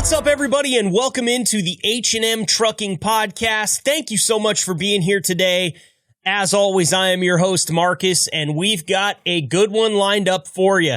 What's up, everybody, and welcome into the H&M Trucking Podcast. Thank you so much for being here today. As always, I am your host, Marcus, and we've got a good one lined up for you.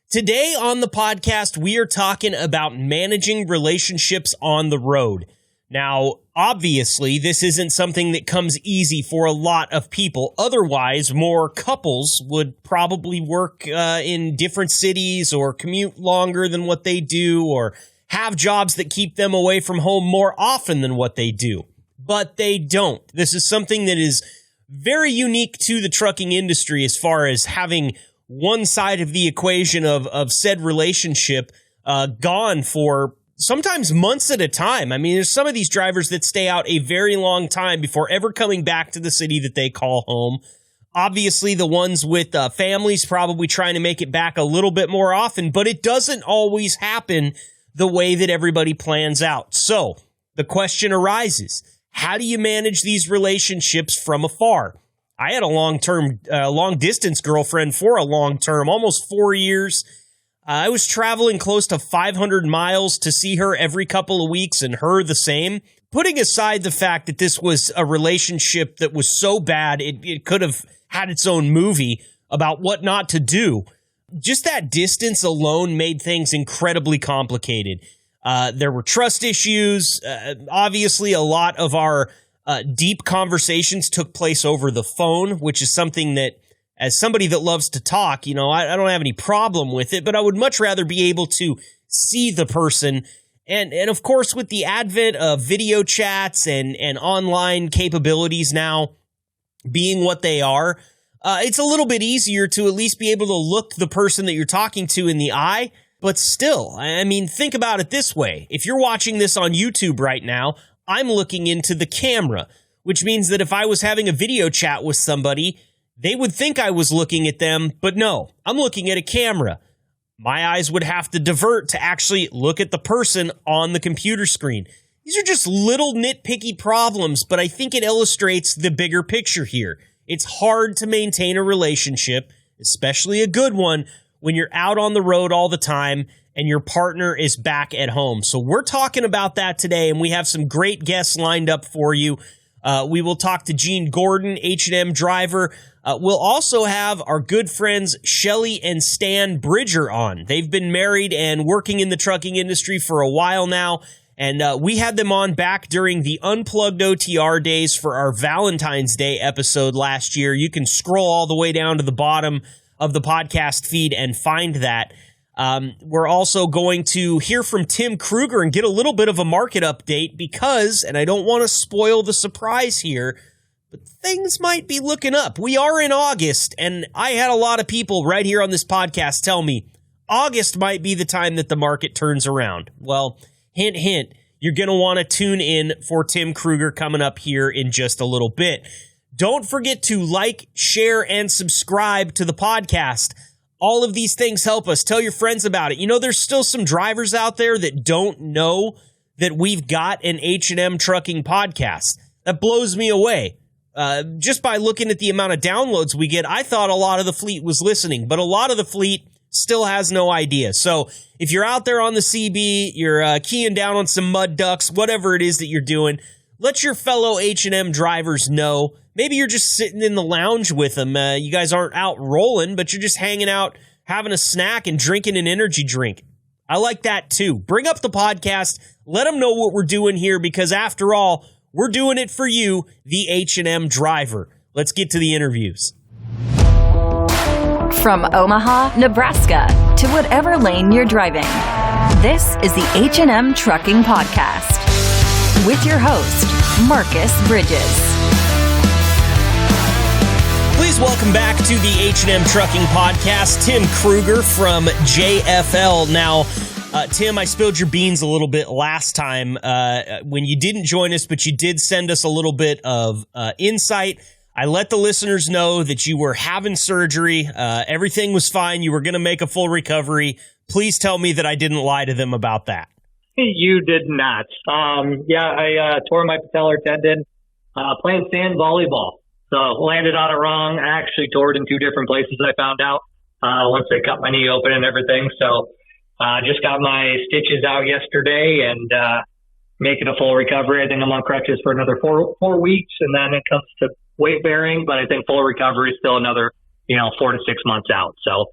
Today on the podcast, we are talking about managing relationships on the road. Now, obviously, this isn't something that comes easy for a lot of people. Otherwise, more couples would probably work in different cities or commute longer than what they do or have jobs that keep them away from home more often than what they do. But they don't. This is something that is very unique to the trucking industry as far as having one side of the equation of said relationship gone for sometimes months at a time. I mean, there's some of these drivers that stay out a very long time before ever coming back to the city that they call home. Obviously, the ones with families probably trying to make it back a little bit more often, but it doesn't always happen the way that everybody plans out. So the question arises, how do you manage these relationships from afar? I had a long-distance girlfriend for a long term, almost 4 years. I was traveling close to 500 miles to see her every couple of weeks and her the same. Putting aside the fact that this was a relationship that was so bad, it could have had its own movie about what not to do. Just that distance alone made things incredibly complicated. There were trust issues. Obviously, a lot of our deep conversations took place over the phone, which is something that, as somebody that loves to talk, I don't have any problem with it, but I would much rather be able to see the person. And of course, with the advent of video chats and online capabilities now being what they are, it's a little bit easier to at least be able to look the person that you're talking to in the eye. But still, I mean, think about it this way. If you're watching this on YouTube right now, I'm looking into the camera, which means that if I was having a video chat with somebody, they would think I was looking at them, but no, I'm looking at a camera. My eyes would have to divert to actually look at the person on the computer screen. These are just little nitpicky problems, but I think it illustrates the bigger picture here. It's hard to maintain a relationship, especially a good one, when you're out on the road all the time and your partner is back at home. So we're talking about that today, and we have some great guests lined up for you. We will talk to Gene Gordon, H&M Driver. We'll also have our good friends Shelly and Stan Bridger on. They've been married and working in the trucking industry for a while now, and we had them on back during the Unplugged OTR days for our Valentine's Day episode last year. You can scroll all the way down to the bottom of the podcast feed and find that. We're also going to hear from Tim Krueger and get a little bit of a market update because, and I don't want to spoil the surprise here, but things might be looking up. We are in August, and I had a lot of people right here on this podcast tell me August might be the time that the market turns around. Well, hint, hint, you're going to want to tune in for Tim Krueger coming up here in just a little bit. Don't forget to like, share, and subscribe to the podcast. All of these things help us. Tell your friends about it. There's still some drivers out there that don't know that we've got an H&M Trucking podcast. That blows me away. Just by looking at the amount of downloads we get, I thought a lot of the fleet was listening, but a lot of the fleet still has no idea. So if you're out there on the CB, you're keying down on some mud ducks, whatever it is that you're doing, let your fellow H&M drivers know. Maybe you're just sitting in the lounge with them. You guys aren't out rolling, but you're just hanging out, having a snack and drinking an energy drink. I like that too. Bring up the podcast. Let them know what we're doing here because after all, we're doing it for you, the H&M Driver. Let's get to the interviews. From Omaha, Nebraska, to whatever lane you're driving, this is the H&M Trucking Podcast with your host, Marcus Bridges. Please welcome back to the H&M Trucking Podcast, Tim Krueger from JFL. Now, Tim, I spilled your beans a little bit last time when you didn't join us, but you did send us a little bit of insight. I let the listeners know that you were having surgery. Everything was fine. You were going to make a full recovery. Please tell me that I didn't lie to them about that. You did not. I tore my patellar tendon playing sand volleyball. So landed on it wrong. I actually tore it in two different places, I found out, once they cut my knee open and everything. So Just got my stitches out yesterday and making a full recovery. I think I'm on crutches for another four weeks, and then it comes to weight bearing. But I think full recovery is still another 4 to 6 months out. So,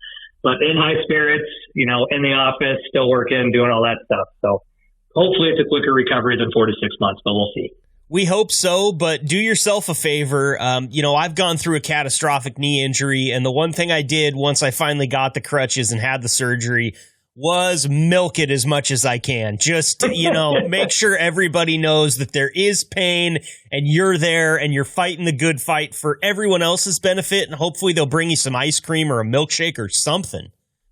but in high spirits, in the office, still working, doing all that stuff. So hopefully it's a quicker recovery than 4 to 6 months, but we'll see. We hope so, but do yourself a favor. I've gone through a catastrophic knee injury, and the one thing I did once I finally got the crutches and had the surgery was milk it as much as I can. Just, make sure everybody knows that there is pain and you're there and you're fighting the good fight for everyone else's benefit, and hopefully they'll bring you some ice cream or a milkshake or something.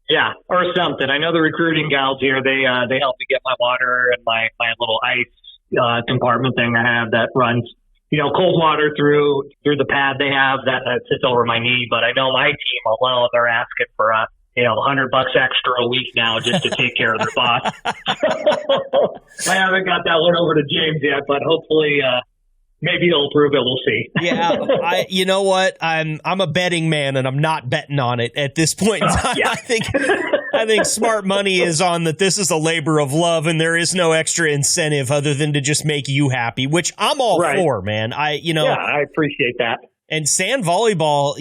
Yeah, or something. I know the recruiting gals here, they help me get my water and my little ice compartment thing I have that runs, cold water through the pad they have that sits over my knee. But I know my team alone, they're asking for $100 extra a week now just to take care of their boss. I haven't got that one over to James yet, but hopefully, maybe he'll approve it. We'll see. Yeah, you know what? I'm a betting man, and I'm not betting on it at this point in time. Yeah. I think smart money is on that this is a labor of love, and there is no extra incentive other than to just make you happy, which I'm all for, man. I appreciate that. And sand volleyball,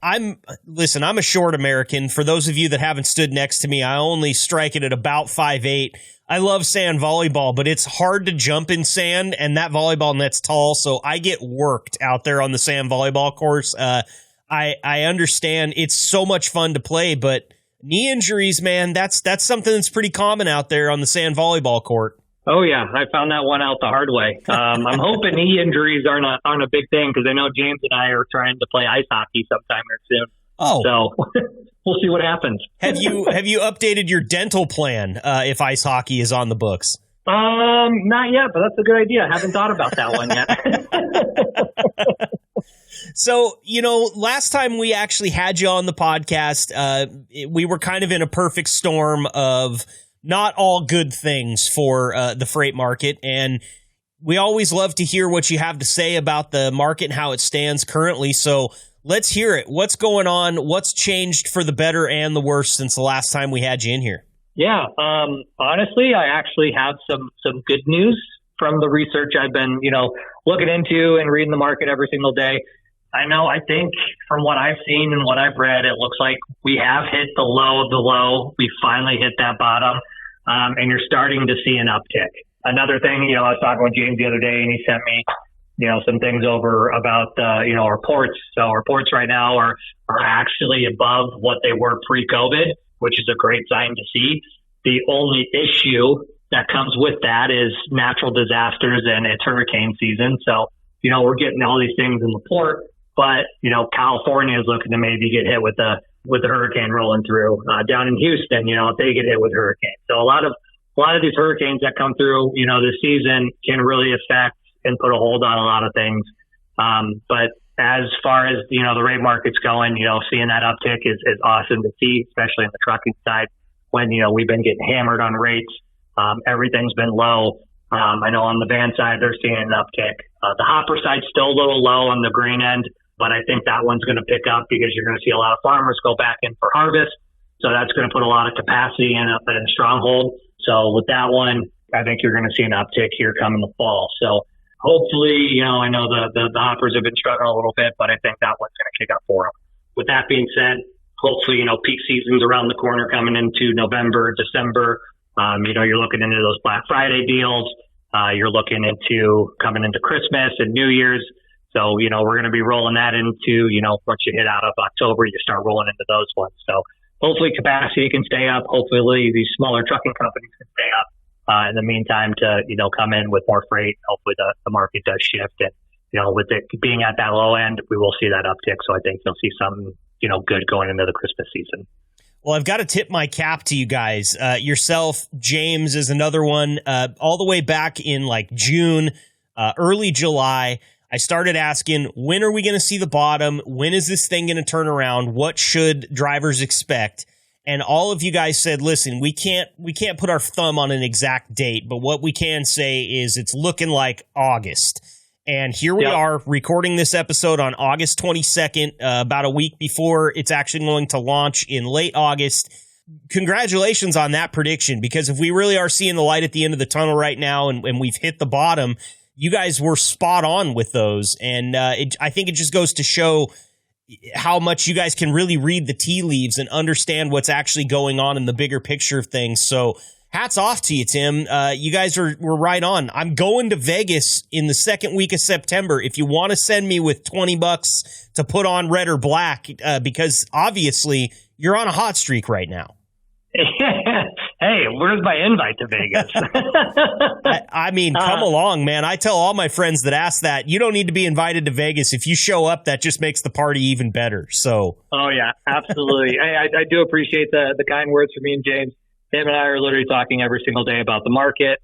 I'm a short American. For those of you that haven't stood next to me, I only strike it at about 5'8". I love sand volleyball, but it's hard to jump in sand, and that volleyball net's tall, so I get worked out there on the sand volleyball course. I understand it's so much fun to play, but knee injuries, man, that's something that's pretty common out there on the sand volleyball court. Oh, yeah. I found that one out the hard way. I'm hoping knee injuries aren't a big thing, because I know James and I are trying to play ice hockey sometime here soon. Oh. So we'll see what happens. Have you updated your dental plan if ice hockey is on the books? Not yet, but that's a good idea. I haven't thought about that one yet. So, last time we actually had you on the podcast, we were kind of in a perfect storm of not all good things for the freight market. And we always love to hear what you have to say about the market and how it stands currently. So let's hear it. What's going on? What's changed for the better and the worse since the last time we had you in here? Yeah. Honestly, I actually have some good news from the research I've been, looking into and reading the market every single day. I think from what I've seen and what I've read, it looks like we have hit the low of the low. We finally hit that bottom. And you're starting to see an uptick. Another thing, I was talking with James the other day, and he sent me, some things over about, our ports. So our ports right now are actually above what they were pre-COVID, which is a great sign to see. The only issue that comes with that is natural disasters, and it's hurricane season. So, we're getting all these things in the port, but, California is looking to maybe get hit with the hurricane rolling through. Down in Houston, if they get hit with hurricanes. So a lot of these hurricanes that come through, this season can really affect and put a hold on a lot of things. But as far as, the rate market's going, seeing that uptick is awesome to see, especially in the trucking side when, we've been getting hammered on rates. Everything's been low. I know on the van side, they're seeing an uptick. The hopper side's still a little low on the grain end, but I think that one's going to pick up because you're going to see a lot of farmers go back in for harvest. So that's going to put a lot of capacity in a stronghold. So with that one, I think you're going to see an uptick here coming the fall. So hopefully, I know the hoppers have been struggling a little bit, but I think that one's going to kick up for them. With that being said, hopefully, peak season's around the corner coming into November, December. You're looking into those Black Friday deals. You're looking into coming into Christmas and New Year's. So, we're going to be rolling that into, once you hit out of October, you start rolling into those ones. So hopefully capacity can stay up. Hopefully these smaller trucking companies can stay up in the meantime to, come in with more freight. Hopefully the market does shift. And, with it being at that low end, we will see that uptick. So I think you'll see some, good going into the Christmas season. Well, I've got to tip my cap to you guys. Yourself, James is another one. All the way back in like June, early July, I started asking, when are we going to see the bottom? When is this thing going to turn around? What should drivers expect? And all of you guys said, listen, we can't put our thumb on an exact date, but what we can say is it's looking like August. And here we are recording this episode on August 22nd, about a week before it's actually going to launch in late August. congratulations on that prediction, because if we really are seeing the light at the end of the tunnel right now and we've hit the bottom, you guys were spot on with those. And I think it just goes to show how much you guys can really read the tea leaves and understand what's actually going on in the bigger picture of things. So hats off to you, Tim. You guys were right on. I'm going to Vegas in the second week of September. If you want to send me with $20 to put on red or black, because obviously you're on a hot streak right now. Hey, where's my invite to Vegas? I mean, come along, man. I tell all my friends that ask that, you don't need to be invited to Vegas. If you show up, that just makes the party even better. So. Oh, yeah, absolutely. I do appreciate the kind words from me and James. Him and I are literally talking every single day about the market,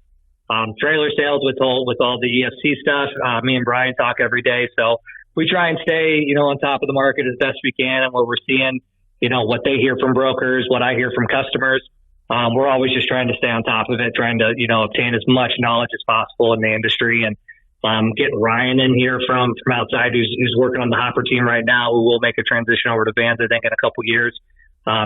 trailer sales with all the EFC stuff. Me and Brian talk every day. So we try and stay, on top of the market as best we can, and what we're seeing, what they hear from brokers, what I hear from customers. We're always just trying to stay on top of it, trying to, obtain as much knowledge as possible in the industry. And getting Ryan in here from outside, who's working on the hopper team right now, who will make a transition over to vans, I think, in a couple years.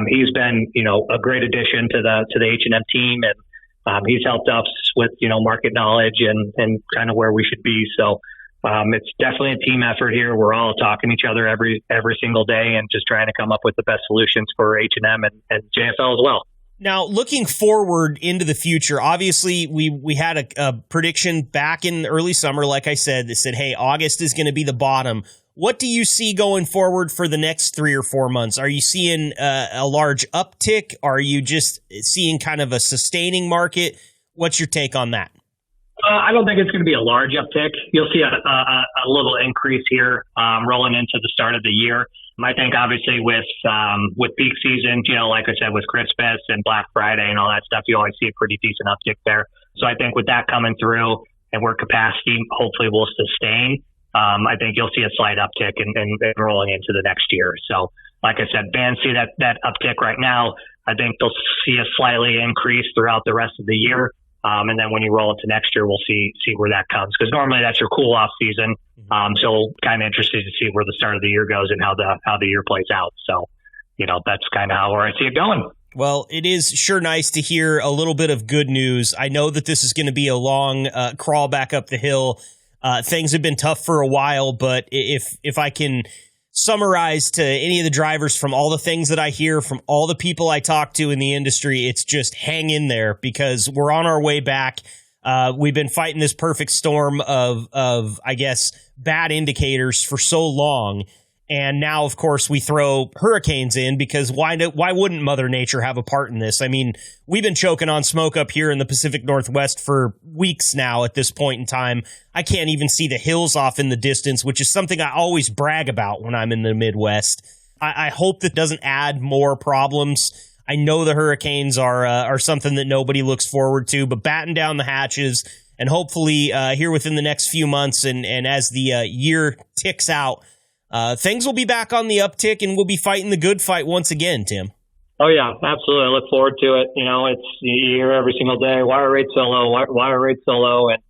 He's been, a great addition to the H&M team, and he's helped us with, market knowledge and kind of where we should be. So it's definitely a team effort here. We're all talking to each other every single day and just trying to come up with the best solutions for H&M and JFL as well. Now, looking forward into the future, obviously we had a prediction back in early summer, like I said, that said, hey, August is going to be the bottom. What do you see going forward for the next 3 or 4 months? Are you seeing a large uptick? Are you just seeing kind of a sustaining market? What's your take on that? I don't think it's going to be a large uptick. You'll see a little increase here rolling into the start of the year. I think obviously with peak season, like I said, with Christmas and Black Friday and all that stuff, you always see a pretty decent uptick there. So I think with that coming through and where capacity hopefully will sustain, I think you'll see a slight uptick and rolling into the next year. So like I said, vans see that uptick right now. I think they'll see a slightly increase throughout the rest of the year. And then when you roll into next year, we'll see where that comes, because normally that's your cool off season. So kind of interested to see where the start of the year goes and how the year plays out. So, that's kind of where I see it going. Well, it is sure nice to hear a little bit of good news. I know that this is going to be a long crawl back up the hill. Things have been tough for a while, but if I can summarize to any of the drivers from all the things that I hear from all the people I talk to in the industry, it's just hang in there, because we're on our way back. We've been fighting this perfect storm of I guess, bad indicators for so long. And now, of course, we throw hurricanes in, because why wouldn't Mother Nature have a part in this? I mean, we've been choking on smoke up here in the Pacific Northwest for weeks now at this point in time. I can't even see the hills off in the distance, which is something I always brag about when I'm in the Midwest. I hope that doesn't add more problems. I know the hurricanes are something that nobody looks forward to, but batten down the hatches, and hopefully here within the next few months and as the year ticks out, things will be back on the uptick, and we'll be fighting the good fight once again, Tim. Oh, yeah, absolutely. I look forward to it. You hear every single day, why are rates so low? Why are rates so low? And,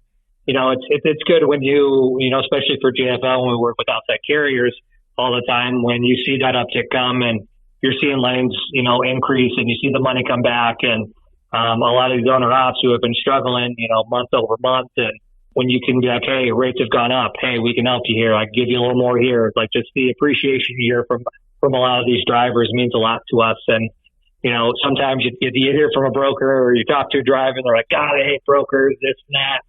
it's good when you, especially for JFL, when we work with outside carriers all the time, when you see that uptick come and you're seeing lanes, increase, and you see the money come back, and a lot of these owner ops who have been struggling, month over month, and when you can be like, hey, rates have gone up. Hey, we can help you here. I can give you a little more here. Like, just the appreciation here from a lot of these drivers means a lot to us. And, sometimes you hear from a broker or you talk to a driver and they're like, God, I hate brokers, this and that.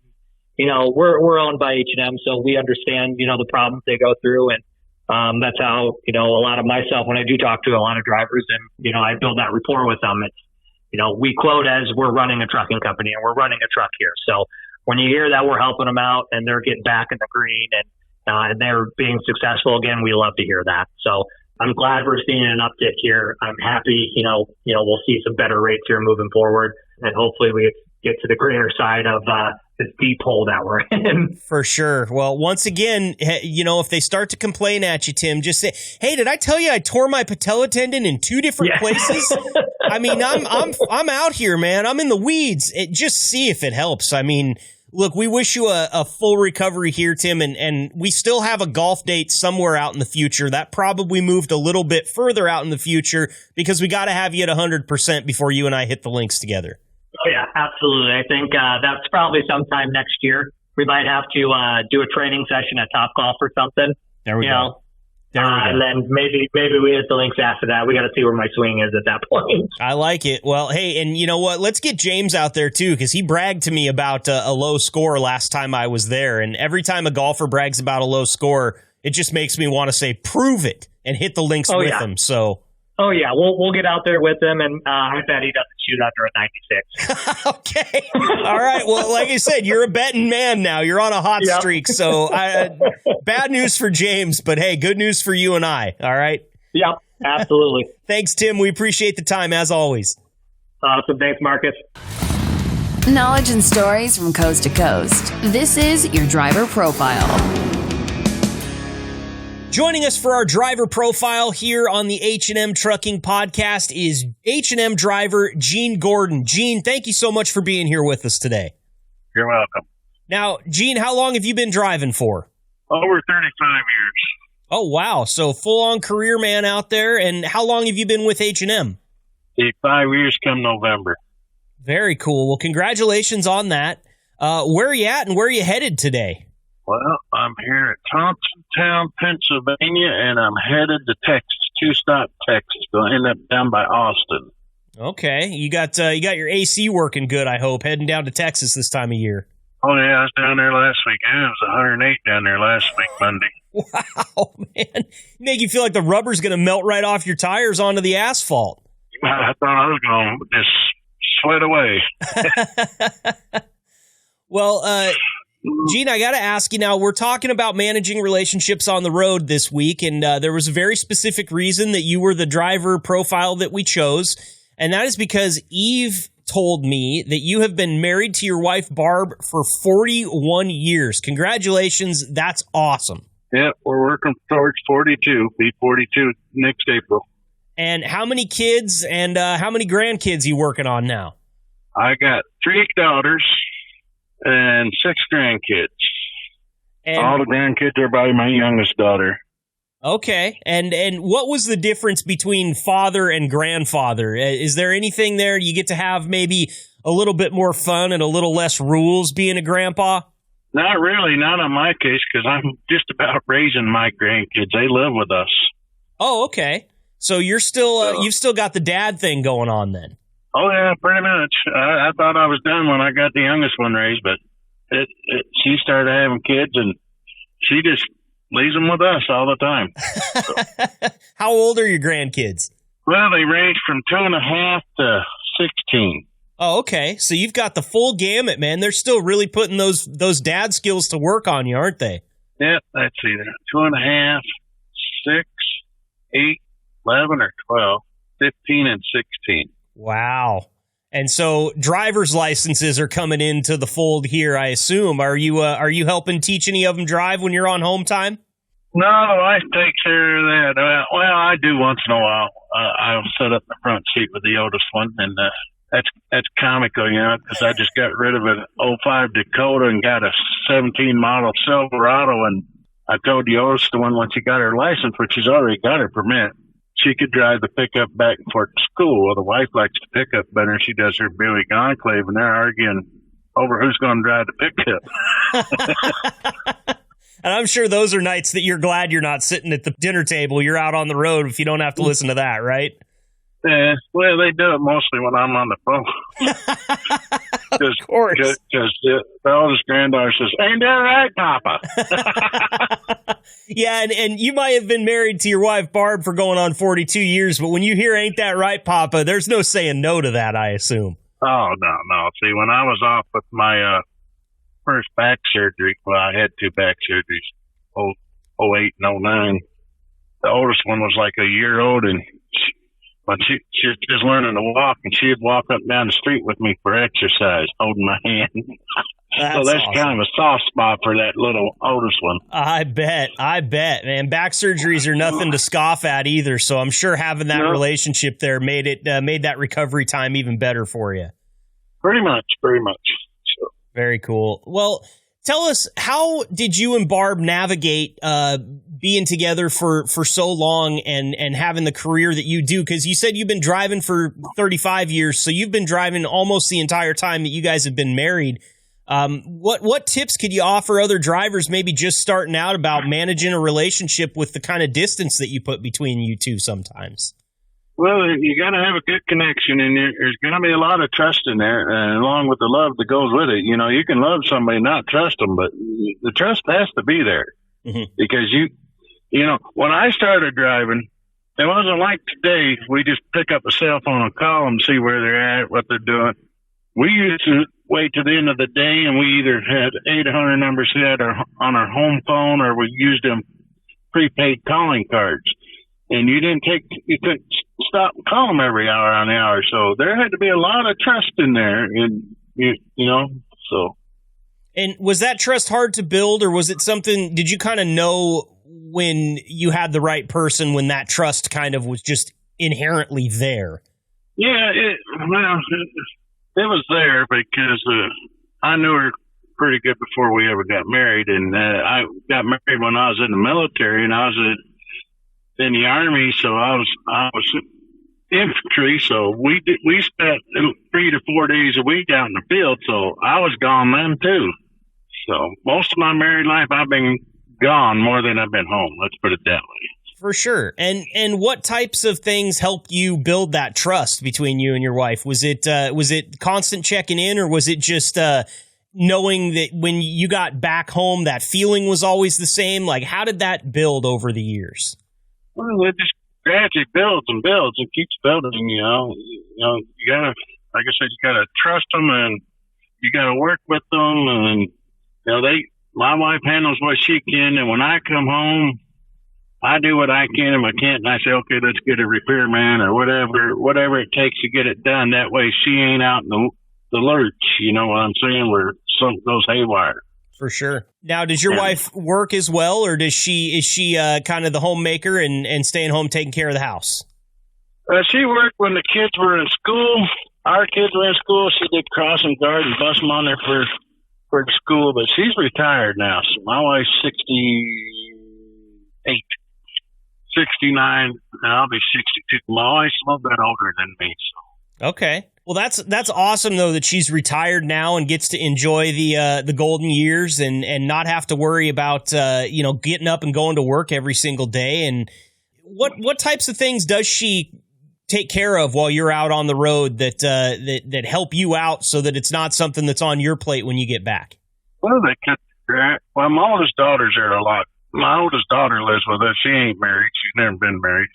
We're owned by H&M, so we understand, the problems they go through. And that's how, a lot of myself, when I do talk to a lot of drivers and, I build that rapport with them, it's, we quote as we're running a trucking company and we're running a truck here. So when you hear that we're helping them out and they're getting back in the green and they're being successful again, we love to hear that. So I'm glad we're seeing an uptick here. I'm happy, we'll see some better rates here moving forward, and hopefully we get to the greener side of this deep hole that we're in. For sure. Well, once again, if they start to complain at you, Tim, just say, hey, did I tell you I tore my patella tendon in 2 different places? I mean, I'm out here, man. I'm in the weeds. Just see if it helps. I mean, Look, we wish you a full recovery here, Tim, and we still have a golf date somewhere out in the future. That probably moved a little bit further out in the future because we got to have you at 100% before you and I hit the links together. Oh, yeah, absolutely. I think that's probably sometime next year. We might have to do a training session at Topgolf or something. There we go. And then maybe we hit the links after that. We got to see where my swing is at that point. I like it. Well, hey, and you know what? Let's get James out there, too, because he bragged to me about a low score last time I was there. And every time a golfer brags about a low score, it just makes me want to say, prove it, and hit the links with him. So. Oh, yeah. We'll get out there with him, and I bet he doesn't shoot under a 96. Okay. All right. Well, like I said, you're a betting man now. You're on a hot streak. So bad news for James, but hey, good news for you and I. All right? Yep, absolutely. Thanks, Tim. We appreciate the time, as always. Awesome. Thanks, Marcus. Knowledge and stories from coast to coast. This is your driver profile. Joining us for our driver profile here on the H&M Trucking podcast is H&M driver Gene Gordon. Gene, thank you so much for being here with us today. You're welcome. Now, Gene, how long have you been driving for? Over 35 years. Oh, wow. So full-on career man out there. And how long have you been with H&M? 5 years come November. Very cool. Well, congratulations on that. Where are you at and where are you headed today? Well, I'm here at Thompsontown, Pennsylvania, and I'm headed to Texas, two-stop Texas. Going to end up down by Austin. Okay. You got your AC working good, I hope, heading down to Texas this time of year. Oh, yeah, I was down there last week. It was 108 down there last week, Monday. Wow, man. Make you feel like the rubber's going to melt right off your tires onto the asphalt. I thought I was going to just sweat away. Well, Gene, I got to ask you now, we're talking about managing relationships on the road this week, and there was a very specific reason that you were the driver profile that we chose, and that is because Eve told me that you have been married to your wife, Barb, for 41 years. Congratulations. That's awesome. Yeah, we're working towards 42. Be 42 next April. And how many kids and how many grandkids are you working on now? I got 3 daughters and 6 grandkids. And all the grandkids are by my youngest daughter. Okay. And what was the difference between father and grandfather? Is there anything there you get to have maybe a little bit more fun and a little less rules being a grandpa? Not really. Not on my case, because I'm just about raising my grandkids. They live with us. Oh, okay. So you're still you've still got the dad thing going on then? Oh, yeah, pretty much. I thought I was done when I got the youngest one raised, but she started having kids, and she just leaves them with us all the time. So. How old are your grandkids? Well, they range from 2.5 to 16. Oh, okay. So you've got the full gamut, man. They're still really putting those dad skills to work on you, aren't they? Yeah, let's see there. 2.5, 6, 8, 11, or 12, 15, and 16. Wow. And so driver's licenses are coming into the fold here, I assume. Are you helping teach any of them drive when you're on home time? No, I take care of that. Well, I do once in a while. I'll sit up in the front seat with the oldest one, and that's comical, you know, because I just got rid of an 05 Dakota and got a 17 model Silverado, and I told the oldest one when she got her license, which she's already got her permit, she could drive the pickup back and forth to school. Well, the wife likes the pickup better, and she does her Buick Enclave, and they're arguing over who's going to drive the pickup. And I'm sure those are nights that you're glad you're not sitting at the dinner table. You're out on the road if you don't have to listen to that, right? Yeah, well, they do it mostly when I'm on the phone. Of course. Because the oldest granddaughter says, "Ain't that right, Papa?" Yeah, and you might have been married to your wife, Barb, for going on 42 years, but when you hear "Ain't that right, Papa," there's no saying no to that, I assume. Oh, no. See, when I was off with my first back surgery, well, I had 2 back surgeries, 08 and 09. The oldest one was like a year old, and she was just learning to walk, and she'd walk up and down the street with me for exercise, holding my hand. So that's awesome. Kind of a soft spot for that little oldest one. I bet, man. Back surgeries are nothing to scoff at either, so I'm sure having that relationship there made that recovery time even better for you. Pretty much. So. Very cool. Well, tell us, how did you and Barb navigate being together for so long and having the career that you do? Because you said you've been driving for 35 years, so you've been driving almost the entire time that you guys have been married. What tips could you offer other drivers maybe just starting out about managing a relationship with the kind of distance that you put between you two sometimes? Well, you got to have a good connection, and there's going to be a lot of trust in there, and along with the love that goes with it. You know, you can love somebody and not trust them, but the trust has to be there. Mm-hmm. Because you know, when I started driving, it wasn't like today. We just pick up a cell phone and call them, see where they're at, what they're doing. We used to wait to the end of the day, and we either had 800 numbers set or on our home phone, or we used them prepaid calling cards. And you couldn't stop and call them every hour on the hour. So there had to be a lot of trust in there, and you know, so. And was that trust hard to build, or was it something, did you kind of know when you had the right person, when that trust kind of was just inherently there? Yeah, it was there because I knew her pretty good before we ever got married. And I got married when I was in the military, and I was in the Army, so I was infantry, so we spent 3 to 4 days a week out in the field, so I was gone then too. So most of my married life, I've been gone more than I've been home. Let's put it that way. For sure. And what types of things helped you build that trust between you and your wife? Was it constant checking in, or was it just knowing that when you got back home, that feeling was always the same? Like, how did that build over the years? Well, it just gradually builds and keeps building, you know. You gotta, like I said, you gotta trust them, and you gotta work with them, and, you know, my wife handles what she can, and when I come home, I do what I can, and I can't, and I say, okay, let's get a repairman or whatever it takes to get it done. That way she ain't out in the lurch, you know what I'm saying, where something goes haywire. For sure. Now, does your wife work as well, or is she kind of the homemaker and staying home taking care of the house? She worked when the kids were in school. Our kids were in school. She did crossing guard and bus them on there for the school, but she's retired now. So my wife's 68, 69, and I'll be 62. My wife's a little bit older than me. So. Okay. Well, that's awesome, though, that she's retired now and gets to enjoy the golden years and not have to worry about getting up and going to work every single day. And what types of things does she take care of while you're out on the road that help you out so that it's not something that's on your plate when you get back? Well, my oldest daughter's there a lot. My oldest daughter lives with us. She ain't married. She's never been married.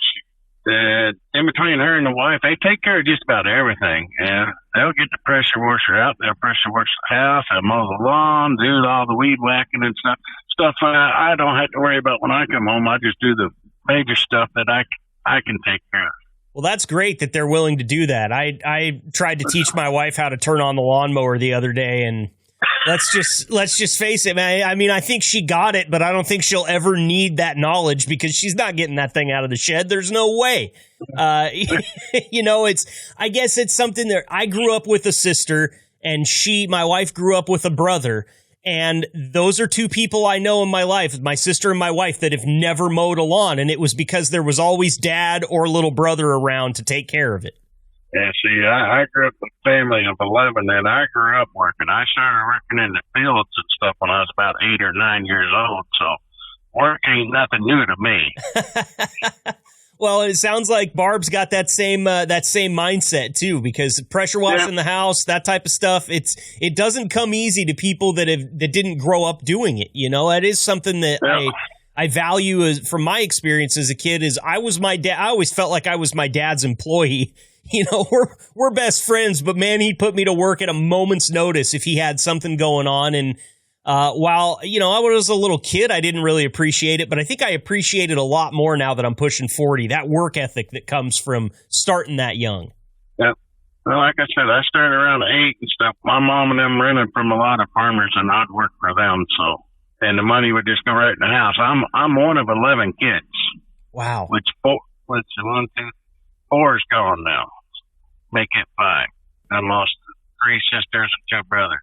In between her and the wife, they take care of just about everything. And they'll get the pressure washer out. They'll pressure wash the house. They'll mow the lawn, do all the weed whacking and stuff I don't have to worry about when I come home. I just do the major stuff that I can take care of. Well, that's great that they're willing to do that. I tried to teach my wife how to turn on the lawnmower the other day, and let's just face it, man. I mean, I think she got it, but I don't think she'll ever need that knowledge because she's not getting that thing out of the shed. There's no way. I guess it's something that I grew up with a sister, and my wife grew up with a brother. And those are two people I know in my life, my sister and my wife, that have never mowed a lawn. And it was because there was always dad or little brother around to take care of it. Yeah, see, I grew up with a family of 11, and I grew up working. I started working in the fields and stuff when I was about 8 or 9 years old, so work ain't nothing new to me. Well, it sounds like Barb's got that same mindset too, because pressure washing the house, that type of stuff, it doesn't come easy to people that didn't grow up doing it. You know, that is something that I value from my experience as a kid. Is I always felt like I was my dad's employee. You know, we're best friends, but man, he'd put me to work at a moment's notice if he had something going on. And while, I was a little kid, I didn't really appreciate it, but I think I appreciate it a lot more now that I'm pushing 40, that work ethic that comes from starting that young. Yeah. Well, like I said, I started around 8 and stuff. My mom and them rented from a lot of farmers, and I'd work for them. So, and the money would just go right in the house. I'm one of 11 kids. Wow. Which 4 is gone now. Make it 5. I lost 3 sisters and 2 brothers.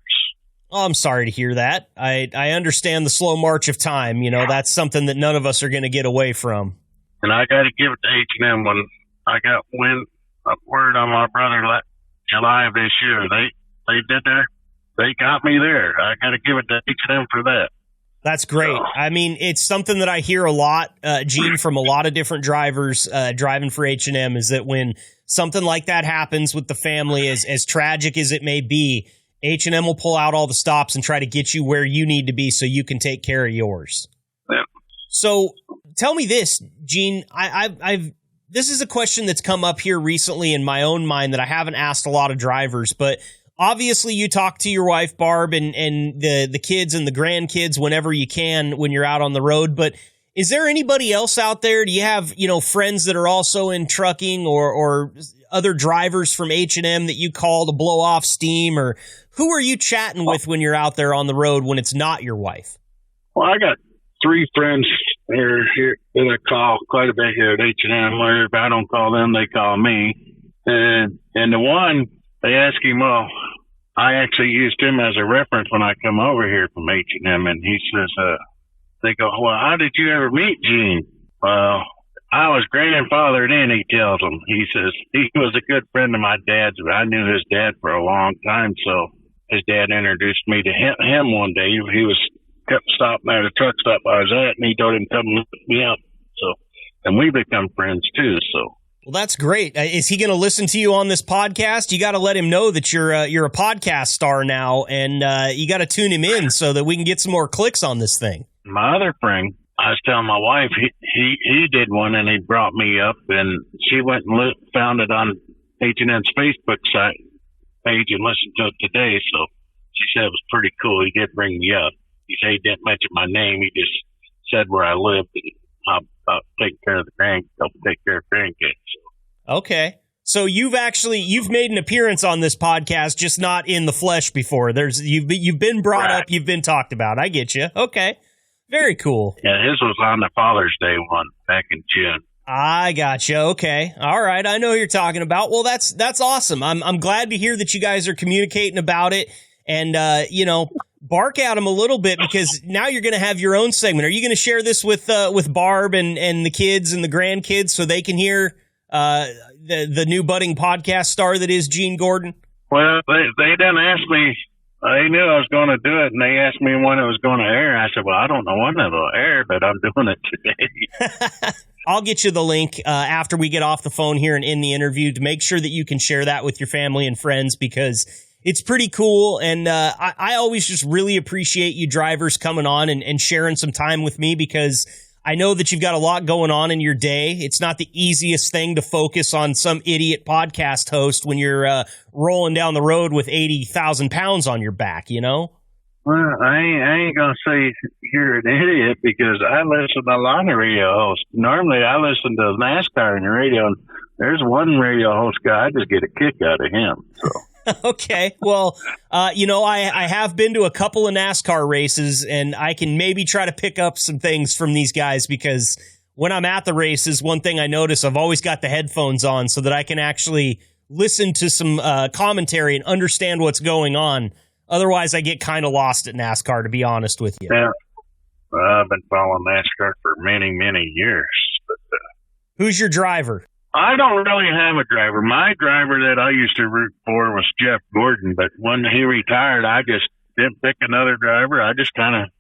Oh, I'm sorry to hear that. I understand the slow march of time. You know, that's something that none of us are going to get away from. And I got to give it to H&M when I got word on my brother July of this year. They got me there. I got to give it to H&M for that. That's great. I mean, it's something that I hear a lot, Gene, from a lot of different drivers driving for H&M, is that when something like that happens with the family, as tragic as it may be, H&M will pull out all the stops and try to get you where you need to be so you can take care of yours. Yeah. So tell me this, Gene. This is a question that's come up here recently in my own mind that I haven't asked a lot of drivers, but obviously you talk to your wife, Barb, and the kids and the grandkids whenever you can when you're out on the road. But is there anybody else out there? Do you have, friends that are also in trucking or other drivers from H&M that you call to blow off steam? Or who are you chatting with when you're out there on the road when it's not your wife? Well, I got 3 friends here that I call quite a bit here at H&M. Where if I don't call them, they call me. And the one, they ask him, well, I actually used him as a reference when I come over here from H&M, and he says, they go, well, how did you ever meet Gene? Well, I was grandfathered in, he tells them. He says he was a good friend of my dad's, but I knew his dad for a long time, so his dad introduced me to him one day. He was kept stopping at a truck stop I was at, and he told him to come look me up. So, and we become friends too, so. Well, that's great. Is he going to listen to you on this podcast? You got to let him know that you're a podcast star now, and you got to tune him in so that we can get some more clicks on this thing. My other friend, I was telling my wife, he did one, and he brought me up, and she went and found it on H&M's Facebook site page and listened to it today. So she said it was pretty cool. He did bring me up. He said he didn't mention my name. He just said where I lived and how take care of grandkids. Okay. So you've made an appearance on this podcast, just not in the flesh before. You've been brought up, you've been talked about. I get you. Okay. Very cool. Yeah, his was on the Father's Day one back in June. I got you. Okay. All right. I know who you're talking about. Well, that's awesome. I'm glad to hear that you guys are communicating about it and, bark at him a little bit, because now you're going to have your own segment. Are you going to share this with Barb and the kids and the grandkids so they can hear the new budding podcast star that is Gene Gordon? Well, they didn't ask me. They knew I was going to do it, and they asked me when it was going to air. I said, well, I don't know when it'll air, but I'm doing it today. I'll get you the link after we get off the phone here and in the interview to make sure that you can share that with your family and friends, because it's pretty cool. And I always just really appreciate you drivers coming on and sharing some time with me, because I know that you've got a lot going on in your day. It's not the easiest thing to focus on some idiot podcast host when you're rolling down the road with 80,000 pounds on your back, Well, I ain't going to say you're an idiot, because I listen to a lot of radio hosts. Normally, I listen to NASCAR on the radio, and there's one radio host guy, I just get a kick out of him, so. Okay. Well, I have been to a couple of NASCAR races, and I can maybe try to pick up some things from these guys, because when I'm at the races, one thing I notice, I've always got the headphones on so that I can actually listen to some commentary and understand what's going on. Otherwise, I get kind of lost at NASCAR, to be honest with you. Yeah. I've been following NASCAR for many, many years. But, who's your driver? I don't really have a driver. My driver that I used to root for was Jeff Gordon, but when he retired, I just didn't pick another driver. I just kind of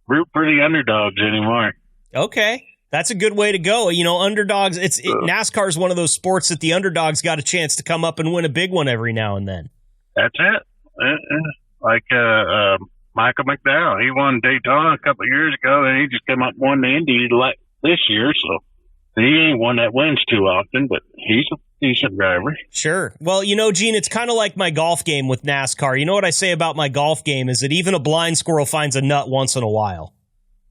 root for the underdogs anymore. Okay. That's a good way to go. Underdogs, NASCAR is one of those sports that the underdogs got a chance to come up and win a big one every now and then. That's it. Like Michael McDowell, he won Daytona a couple of years ago, and he just came up and won the Indy this year, so. He ain't one that wins too often, but he's a decent driver. Sure. Well, Gene, it's kind of like my golf game with NASCAR. You know what I say about my golf game is that even a blind squirrel finds a nut once in a while.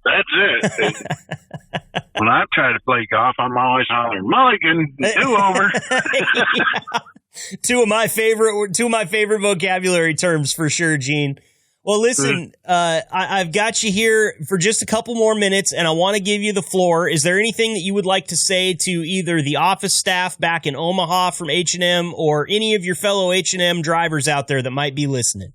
That's it. When I try to play golf, I'm always hollering, Mulligan, do-over. Yeah. Two of my favorite vocabulary terms for sure, Gene. Well, listen, I've got you here for just a couple more minutes, and I want to give you the floor. Is there anything that you would like to say to either the office staff back in Omaha from H&M or any of your fellow H&M drivers out there that might be listening?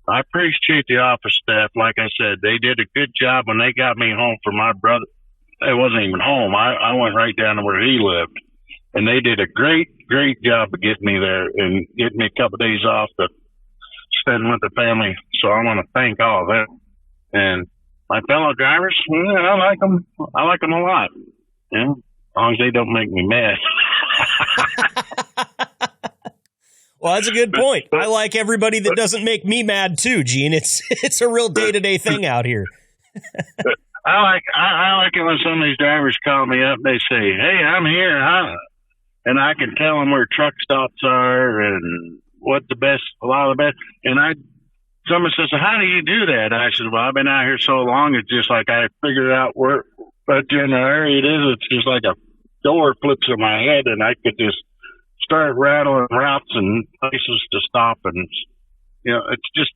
I appreciate the office staff. Like I said, they did a good job when they got me home from my brother. It wasn't even home. I went right down to where he lived. And they did a great job of getting me there and getting me a couple of days off to spend with the family. So I want to thank all of them. And my fellow drivers, I like them. I like them a lot. Yeah, as long as they don't make me mad. Well, that's a good point. I like everybody that doesn't make me mad too, Gene. It's a real day-to-day thing out here. I like it when some of these drivers call me up. They say, "Hey, I'm here," and I can tell them where truck stops are and what the best, a lot of the best. And someone says, "How do you do that?" I said, "Well, I've been out here so long. It's just like I figured out where, but in the area it is. It's just like a door flips in my head, and I could just start rattling routes and places to stop. And it's just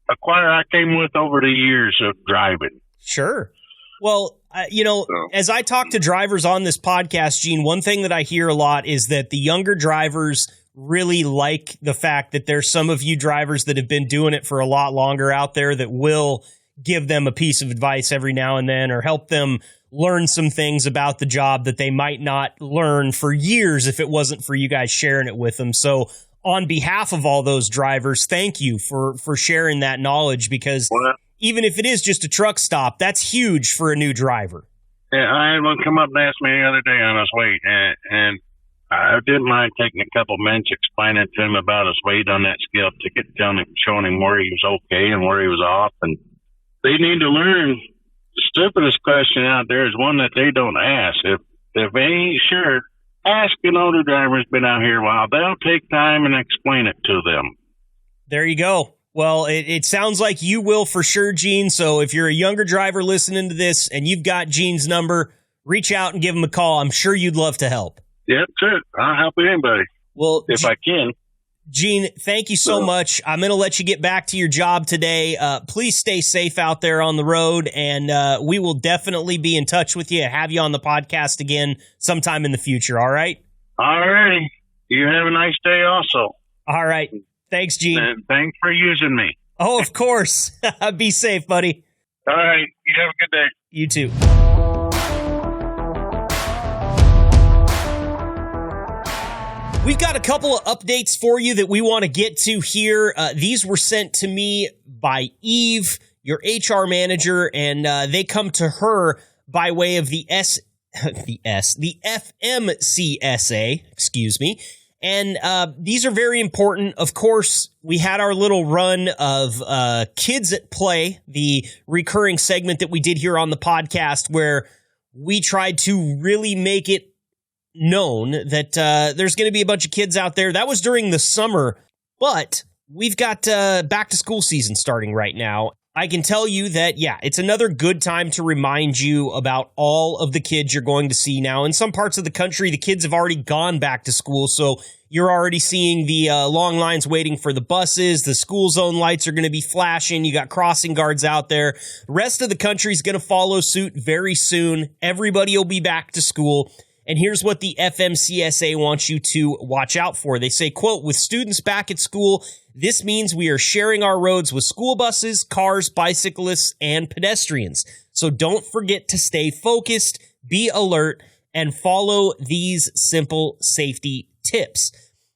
a choir I came with over the years of driving." Sure. Well, as I talk to drivers on this podcast, Gene, one thing that I hear a lot is that the younger drivers really like the fact that there's some of you drivers that have been doing it for a lot longer out there that will give them a piece of advice every now and then or help them learn some things about the job that they might not learn for years if it wasn't for you guys sharing it with them. So on behalf of all those drivers, thank you for sharing that knowledge, because even if it is just a truck stop, that's huge for a new driver. Yeah, I had one come up and ask me the other day on his weight, and I didn't mind taking a couple minutes explaining to him about his weight on that scale ticket, showing him where he was okay and where he was off. And they need to learn. The stupidest question out there is one that they don't ask. If they ain't sure, ask an older driver who's been out here a while. They'll take time and explain it to them. There you go. Well, it sounds like you will for sure, Gene. So if you're a younger driver listening to this and you've got Gene's number, reach out and give him a call. I'm sure you'd love to help. Yep, sure. I'll help anybody. Well, if I can. Gene, thank you so much. I'm going to let you get back to your job today. Please stay safe out there on the road, and we will definitely be in touch with you, have you on the podcast again sometime in the future, all right? All righty. You have a nice day also. All right. Thanks, Gene. And thanks for using me. Oh, of course. Be safe, buddy. All right. You have a good day. You too. We've got a couple of updates for you that we want to get to here. These were sent to me by Eve, your HR manager, and they come to her by way of the FMCSA, excuse me. And these are very important. Of course, we had our little run of Kids at Play, the recurring segment that we did here on the podcast, where we tried to really make it known that there's going to be a bunch of kids out there. That was during the summer, but we've got back to school season starting right now. I can tell you that, yeah, it's another good time to remind you about all of the kids you're going to see now. In some parts of the country, the kids have already gone back to school, so you're already seeing the long lines waiting for the buses. The school zone lights are going to be flashing. You got crossing guards out there. The rest of the country is going to follow suit very soon. Everybody will be back to school. And here's what the FMCSA wants you to watch out for. They say, quote, "With students back at school, this means we are sharing our roads with school buses, cars, bicyclists, and pedestrians. So don't forget to stay focused, be alert, and follow these simple safety tips.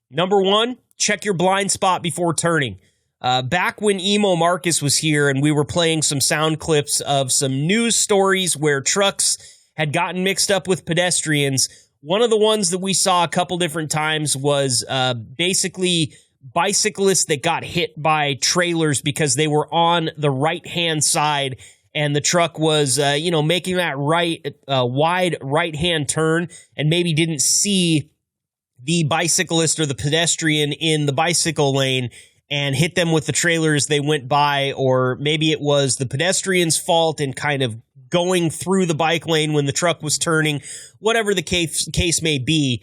Number one, check your blind spot before turning." Back when Emo Marcus was here and we were playing some sound clips of some news stories where trucks had gotten mixed up with pedestrians, one of the ones that we saw a couple different times was basically bicyclists that got hit by trailers because they were on the right-hand side and the truck was, making that wide right-hand turn and maybe didn't see the bicyclist or the pedestrian in the bicycle lane and hit them with the trailer as they went by, or maybe it was the pedestrian's fault and kind of going through the bike lane when the truck was turning. Whatever the case may be,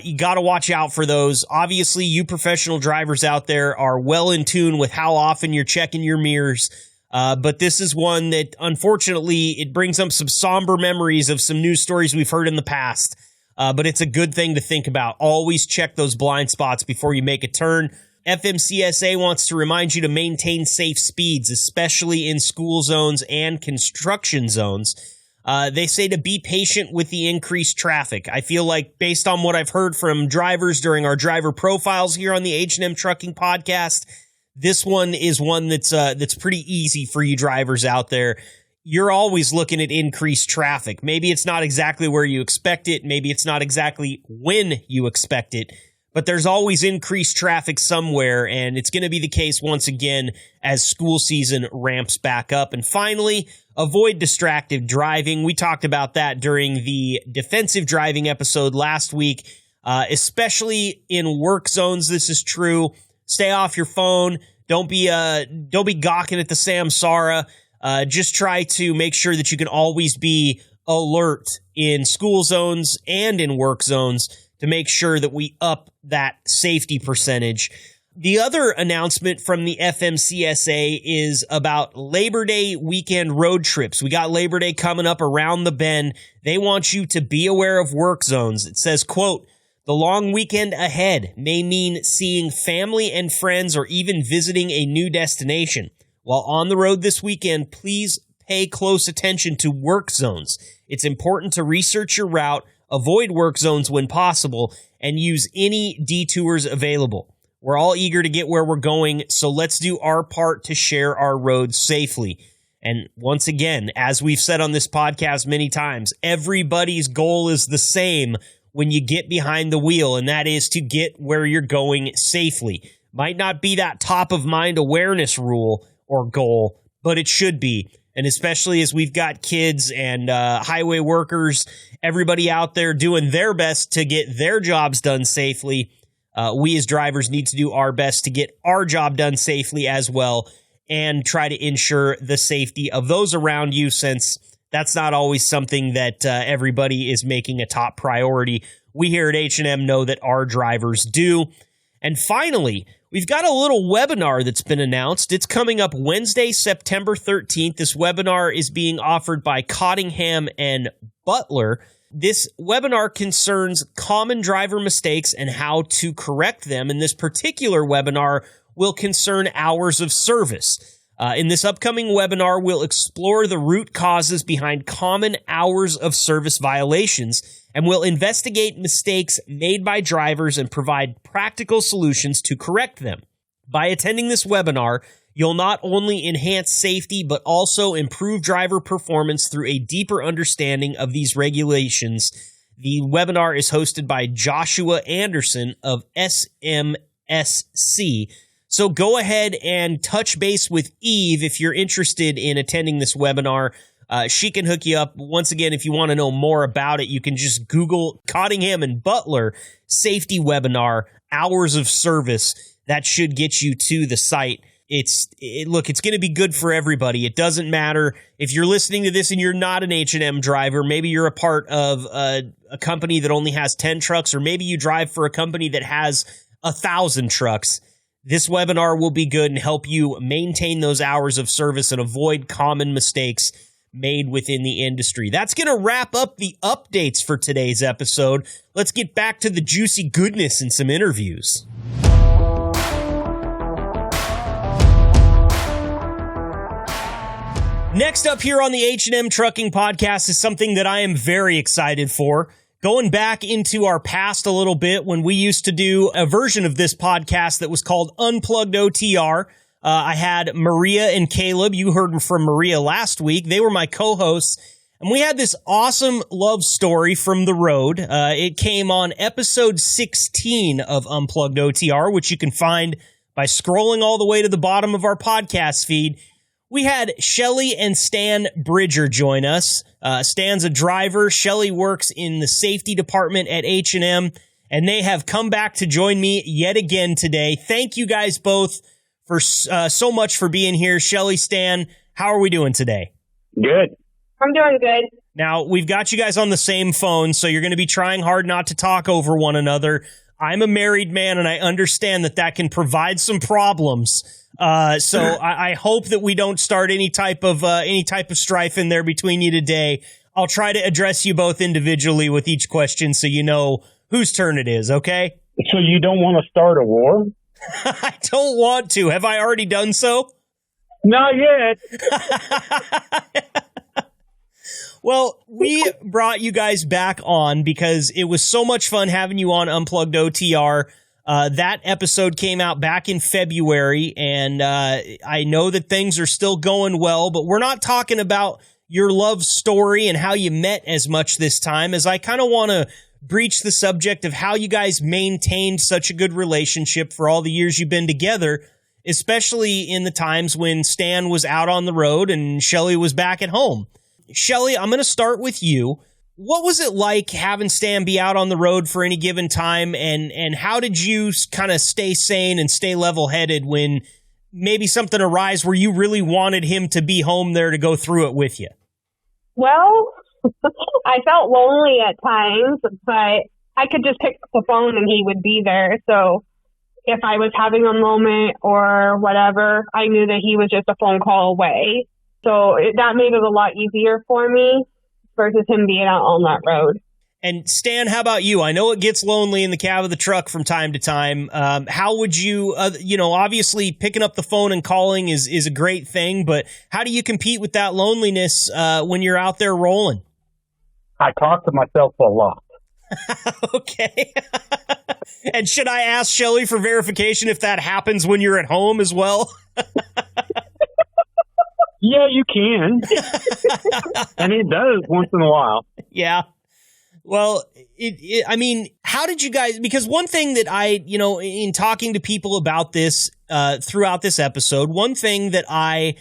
you got to watch out for those. Obviously, you professional drivers out there are well in tune with how often you're checking your mirrors, but this is one that, unfortunately, it brings up some somber memories of some news stories we've heard in the past, but it's a good thing to think about. Always check those blind spots before you make a turn. FMCSA wants to remind you to maintain safe speeds, especially in school zones and construction zones. They say to be patient with the increased traffic. I feel like based on what I've heard from drivers during our driver profiles here on the H&M Trucking podcast, this one is one that's pretty easy for you drivers out there. You're always looking at increased traffic. Maybe it's not exactly where you expect it. Maybe it's not exactly when you expect it. But there's always increased traffic somewhere, and it's going to be the case once again as school season ramps back up. And finally, avoid distracted driving. We talked about that during the defensive driving episode last week, especially in work zones. This is true. Stay off your phone. Don't be gawking at the Samsara. Just try to make sure that you can always be alert in school zones and in work zones to make sure that we up that safety percentage. The other announcement from the FMCSA is about Labor Day weekend road trips. We got Labor Day coming up around the bend. They want you to be aware of work zones. It says, quote, the long weekend ahead may mean seeing family and friends or even visiting a new destination. While on the road this weekend, please pay close attention to work zones. It's important to research your route, avoid work zones when possible, and use any detours available. We're all eager to get where we're going, so let's do our part to share our roads safely. And once again, as we've said on this podcast many times, everybody's goal is the same when you get behind the wheel, and that is to get where you're going safely. Might not be that top of mind awareness rule or goal, but it should be. And especially as we've got kids and highway workers, everybody out there doing their best to get their jobs done safely, we as drivers need to do our best to get our job done safely as well and try to ensure the safety of those around you, since that's not always something that everybody is making a top priority. We here at H&M know that our drivers do. And finally, we've got a little webinar that's been announced. It's coming up Wednesday, September 13th. This webinar is being offered by Cottingham and Butler. This webinar concerns common driver mistakes and how to correct them. And this particular webinar will concern hours of service. In this upcoming webinar, we'll explore the root causes behind common hours of service violations, and we'll investigate mistakes made by drivers and provide practical solutions to correct them. By attending this webinar, you'll not only enhance safety, but also improve driver performance through a deeper understanding of these regulations. The webinar is hosted by Joshua Anderson of SMSC. So go ahead and touch base with Eve if you're interested in attending this webinar. She can hook you up. Once again, if you want to know more about it, you can just Google Cottingham and Butler Safety Webinar, Hours of Service. That should get you to the site. It's going to be good for everybody. It doesn't matter if you're listening to this and you're not an H&M driver. Maybe you're a part of a company that only has 10 trucks, or maybe you drive for a company that has 1,000 trucks. This webinar will be good and help you maintain those hours of service and avoid common mistakes made within the industry. That's going to wrap up the updates for today's episode. Let's get back to the juicy goodness and some interviews. Next up here on the H&M Trucking podcast is something that I am very excited for. Going back into our past a little bit, when we used to do a version of this podcast that was called Unplugged OTR, I had Maria and Caleb. You heard from Maria last week. They were my co-hosts, and we had this awesome love story from the road. It came on episode 16 of Unplugged OTR, which you can find by scrolling all the way to the bottom of our podcast feed. We had Shelly and Stan Bridger join us. Stan's a driver. Shelly works in the safety department at H&M, and they have come back to join me yet again today. Thank you guys both for so much for being here. Shelly, Stan, how are we doing today? Good. I'm doing good. Now, we've got you guys on the same phone, so you're going to be trying hard not to talk over one another. I'm a married man, and I understand that can provide some problems. So I hope that we don't start any type of strife in there between you today. I'll try to address you both individually with each question so you know whose turn it is, okay? So you don't want to start a war? don't want to. Have I already done so? Not yet. Well, we brought you guys back on because it was so much fun having you on Unplugged OTR. That episode came out back in February, and I know that things are still going well, but we're not talking about your love story and how you met as much this time, as I kind of want to breach the subject of how you guys maintained such a good relationship for all the years you've been together, especially in the times when Stan was out on the road and Shelly was back at home. Shelly, I'm going to start with you. What was it like having Stan be out on the road for any given time, and how did you kind of stay sane and stay level-headed when maybe something arose where you really wanted him to be home there to go through it with you? Well, I felt lonely at times, but I could just pick up the phone and he would be there. So if I was having a moment or whatever, I knew that he was just a phone call away. So that made it a lot easier for me versus him being out on that road. And Stan, how about you? I know it gets lonely in the cab of the truck from time to time. How would you, obviously picking up the phone and calling is a great thing, but how do you compete with that loneliness when you're out there rolling? I talk to myself a lot. Okay. And should I ask Shelly for verification if that happens when you're at home as well? Yeah, you can. And it does once in a while. Yeah. Well, I mean, how did you guys, because one thing that I, in talking to people about this throughout this episode, one thing that I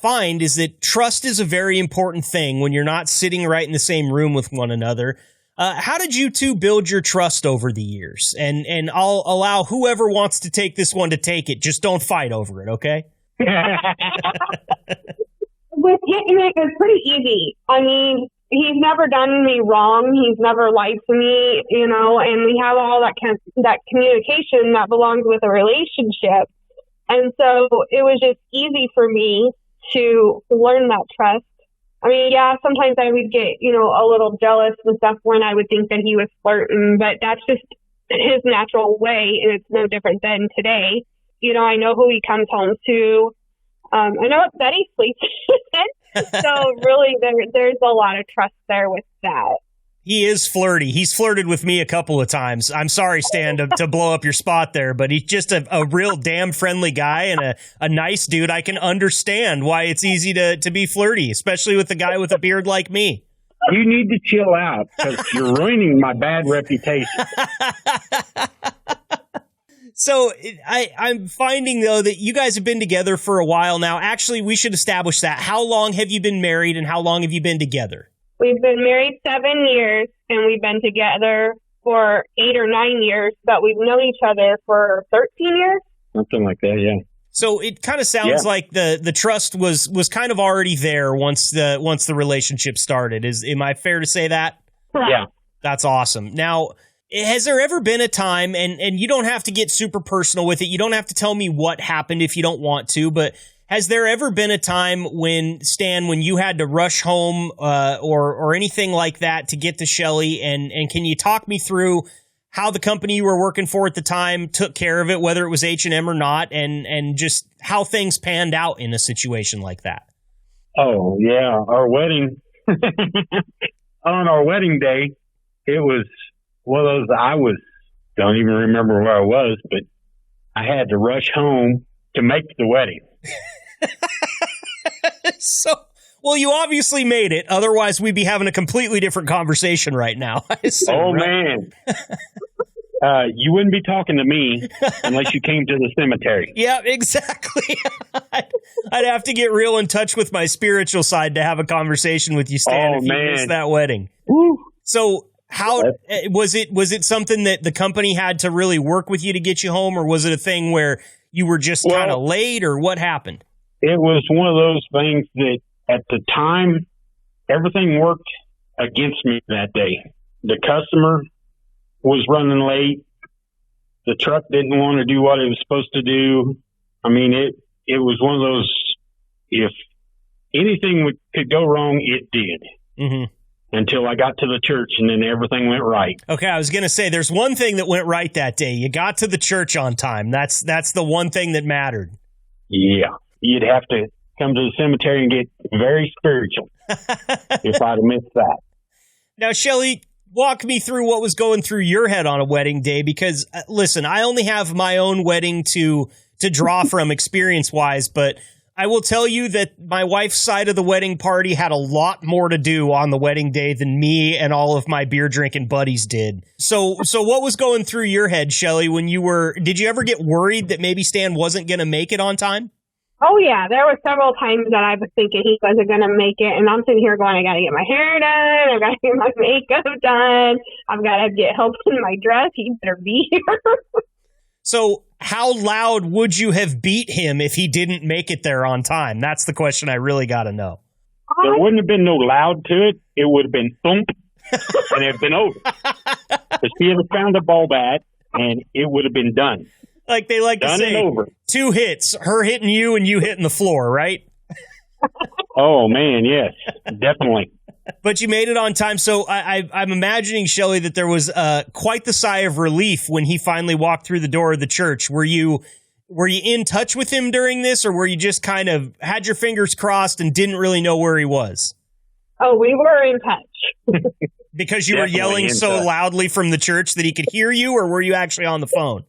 find is that trust is a very important thing when you're not sitting right in the same room with one another. How did you two build your trust over the years? And I'll allow whoever wants to take this one to take it. Just don't fight over it, okay? With him, it was pretty easy. I mean, he's never done me wrong. He's never lied to me, and we have all that communication that belongs with a relationship. And so it was just easy for me to learn that trust. I mean, yeah, sometimes I would get, a little jealous and stuff when I would think that he was flirting, but that's just his natural way, and it's no different than today. I know who he comes home to. I know what bed he sleeps in. So really, there's a lot of trust there with that. He is flirty. He's flirted with me a couple of times. I'm sorry, Stan, to blow up your spot there, but he's just a real damn friendly guy and a nice dude. I can understand why it's easy to be flirty, especially with a guy with a beard like me. You need to chill out because you're ruining my bad reputation. So I'm finding, though, that you guys have been together for a while now. Actually, we should establish that. How long have you been married and how long have you been together? We've been married 7 years and we've been together for 8 or 9 years, but we've known each other for 13 years. Something like that, yeah. So it kind of sounds like the trust was kind of already there once the relationship started. Am I fair to say that? Correct. Yeah. That's awesome. Now, has there ever been a time, and you don't have to get super personal with it, you don't have to tell me what happened if you don't want to, but has there ever been a time when, Stan, when you had to rush home or anything like that to get to Shelly, and can you talk me through how the company you were working for at the time took care of it, whether it was H&M or not, and just how things panned out in a situation like that? Oh, yeah. Our wedding, on our wedding day, it was one of those, don't even remember where I was, but I had to rush home to make the wedding. Well, you obviously made it. Otherwise, we'd be having a completely different conversation right now. Man. You wouldn't be talking to me unless you came to the cemetery. Yeah, exactly. I'd have to get real in touch with my spiritual side to have a conversation with you, Stan, if you missed that wedding. Woo. So how was it something that the company had to really work with you to get you home, or was it a thing where you were just kind of late, or what happened? It was one of those things that at the time, everything worked against me that day. The customer was running late. The truck didn't want to do what it was supposed to do. I mean, it was one of those, if anything could go wrong, it did. Mm-hmm. until I got to the church, and then everything went right. Okay, I was going to say, there's one thing that went right that day. You got to the church on time. That's the one thing that mattered. Yeah. You'd have to come to the cemetery and get very spiritual if I'd have missed that. Now, Shelly, walk me through what was going through your head on a wedding day, because, listen, I only have my own wedding to draw from experience-wise, but I will tell you that my wife's side of the wedding party had a lot more to do on the wedding day than me and all of my beer drinking buddies did. So what was going through your head, Shelly, did you ever get worried that maybe Stan wasn't going to make it on time? Oh, yeah. There were several times that I was thinking he wasn't going to make it. And I'm sitting here going, I got to get my hair done. I got to get my makeup done. I've got to get help in my dress. He better be here. So how loud would you have beat him if he didn't make it there on time? That's the question I really got to know. There wouldn't have been no loud to it. It would have been thump, and it would have been over. Because he had found a ball bat, and it would have been done. Like they like done to say, and over. 2 hits, her hitting you and you hitting the floor, right? Oh, man, yes, definitely. But you made it on time. So I'm imagining, Shelly, that there was quite the sigh of relief when he finally walked through the door of the church. Were you in touch with him during this, or were you just kind of had your fingers crossed and didn't really know where he was? Oh, we were in touch. Because you were yelling so loudly from the church that he could hear you, or were you actually on the phone?